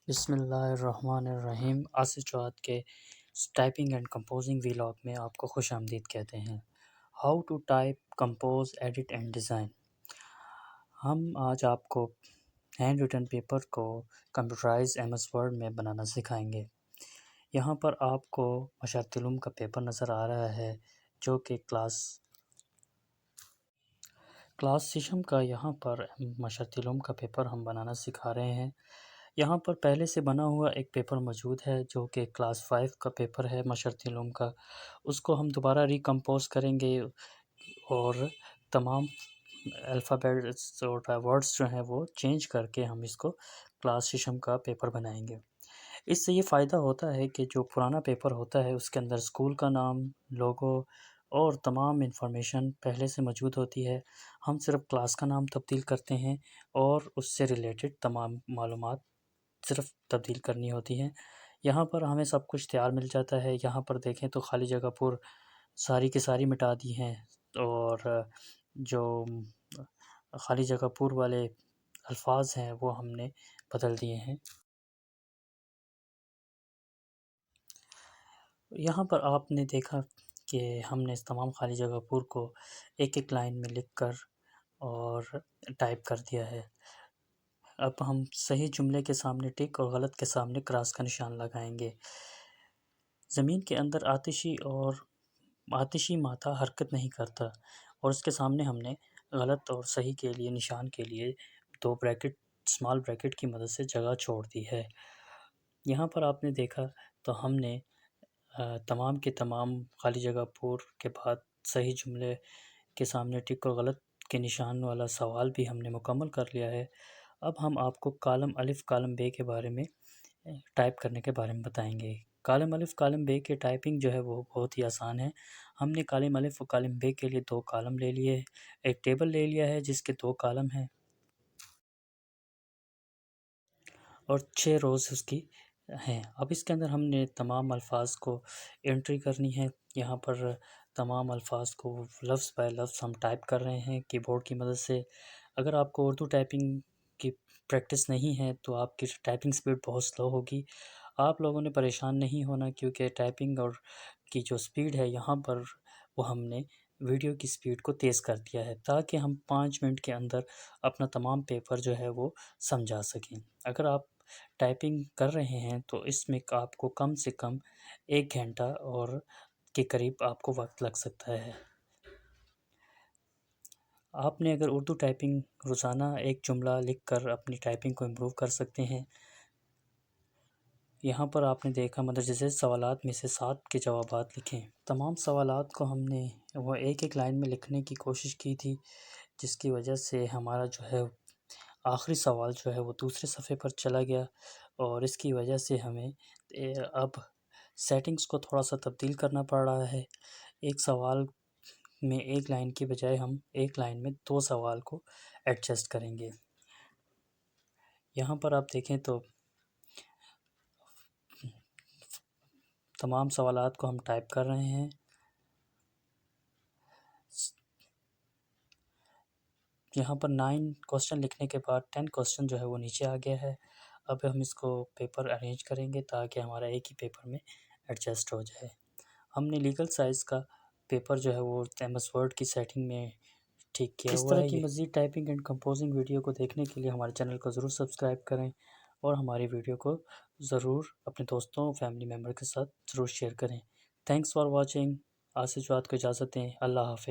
بسم اللہ الرحمن الرحیم۔ آصف جواد کے ٹائپنگ اینڈ کمپوزنگ ویلاگ میں آپ کو خوش آمدید کہتے ہیں۔ How to type, compose, edit and design. ہم آج آپ کو ہینڈ ریٹن پیپر کو کمپیوٹرائز ایم ایس ورڈ میں بنانا سکھائیں گے۔ یہاں پر آپ کو مشرط علوم کا پیپر نظر آ رہا ہے جو کہ کلاس سیشن کا یہاں پر مشرط علوم کا پیپر ہم بنانا سکھا رہے ہیں۔ یہاں پر پہلے سے بنا ہوا ایک پیپر موجود ہے جو کہ کلاس 5 کا پیپر ہے مشرط علوم کا۔ اس کو ہم دوبارہ ریکمپوز کریں گے اور تمام الفابیٹس اور ورڈز جو ہیں وہ چینج کر کے ہم اس کو کلاس سیشن کا پیپر بنائیں گے۔ اس سے یہ فائدہ ہوتا ہے کہ جو پرانا پیپر ہوتا ہے اس کے اندر اسکول کا نام، لوگو اور تمام انفارمیشن پہلے سے موجود ہوتی ہے۔ ہم صرف کلاس کا نام تبدیل کرتے ہیں اور اس سے ریلیٹڈ تمام معلومات صرف تبدیل کرنی ہوتی ہیں۔ یہاں پر ہمیں سب کچھ تیار مل جاتا ہے۔ یہاں پر دیکھیں تو خالی جگہ پور ساری کی ساری مٹا دی ہیں اور جو خالی جگہ پور والے الفاظ ہیں وہ ہم نے بدل دیے ہیں۔ یہاں پر آپ نے دیکھا کہ ہم نے اس تمام خالی جگہ پور کو ایک ایک لائن میں لکھ کر اور ٹائپ کر دیا ہے۔ اب ہم صحیح جملے کے سامنے ٹک اور غلط کے سامنے کراس کا نشان لگائیں گے۔ زمین کے اندر آتشی ماتھا حرکت نہیں کرتا اور اس کے سامنے ہم نے غلط اور صحیح کے لیے نشان کے لیے 2 بریکٹ اسمال بریکٹ کی مدد سے جگہ چھوڑ دی ہے۔ یہاں پر آپ نے دیکھا تو ہم نے تمام کے تمام خالی جگہ پور کے بعد صحیح جملے کے سامنے ٹک اور غلط کے نشان والا سوال بھی ہم نے مکمل کر لیا ہے۔ اب ہم آپ کو کالم الف کالم بے کے بارے میں ٹائپ کرنے کے بارے میں بتائیں گے۔ کالم الف کالم بے کے ٹائپنگ جو ہے وہ بہت ہی آسان ہے۔ ہم نے کالم الف و کالم بے کے لیے 2 کالم لے لیے، ایک ٹیبل لے لیا ہے جس کے 2 کالم ہیں اور 6 روز اس کی ہیں۔ اب اس کے اندر ہم نے تمام الفاظ کو انٹری کرنی ہے۔ یہاں پر تمام الفاظ کو لفظ بائی لفظ ہم ٹائپ کر رہے ہیں کی بورڈ کی مدد سے۔ اگر آپ کو اردو ٹائپنگ کی پریکٹس نہیں ہے تو آپ کی ٹائپنگ سپیڈ بہت سلو ہوگی۔ آپ لوگوں نے پریشان نہیں ہونا کیونکہ ٹائپنگ اور کی جو سپیڈ ہے یہاں پر وہ ہم نے ویڈیو کی سپیڈ کو تیز کر دیا ہے تاکہ ہم 5 منٹ کے اندر اپنا تمام پیپر جو ہے وہ سمجھا سکیں۔ اگر آپ ٹائپنگ کر رہے ہیں تو اس میں آپ کو کم سے کم 1 گھنٹہ اور کے قریب آپ کو وقت لگ سکتا ہے۔ آپ نے اگر اردو ٹائپنگ روزانہ ایک جملہ لکھ کر اپنی ٹائپنگ کو امپروو کر سکتے ہیں۔ یہاں پر آپ نے دیکھا مدرجہ سوالات میں سے 7 کے جوابات لکھیں۔ تمام سوالات کو ہم نے وہ ایک ایک لائن میں لکھنے کی کوشش کی تھی جس کی وجہ سے ہمارا جو ہے آخری سوال جو ہے وہ دوسرے صفحے پر چلا گیا اور اس کی وجہ سے ہمیں اب سیٹنگز کو تھوڑا سا تبدیل کرنا پڑ رہا ہے۔ ایک سوال میں ایک لائن کی بجائے ہم ایک لائن میں 2 سوال کو ایڈجسٹ کریں گے۔ یہاں پر آپ دیکھیں تو تمام سوالات کو ہم ٹائپ کر رہے ہیں۔ یہاں پر 9 کوسچن لکھنے کے بعد 10 کوسچن جو ہے وہ نیچے آ گیا ہے۔ اب ہم اس کو پیپر ارینج کریں گے تاکہ ہمارا ایک ہی پیپر میں ایڈجسٹ ہو جائے۔ ہم نے لیگل سائز کا پیپر جو ہے وہ ایم ایس ورڈ کی سیٹنگ میں ٹھیک کیا ہوا ہے۔ اس طرح کی مزید ٹائپنگ اینڈ کمپوزنگ ویڈیو کو دیکھنے کے لیے ہمارے چینل کو ضرور سبسکرائب کریں اور ہماری ویڈیو کو ضرور اپنے دوستوں اور فیملی ممبر کے ساتھ ضرور شیئر کریں۔ Thanks for watching. Asif Jawad کو اجازت دیں۔ اللہ حافظ۔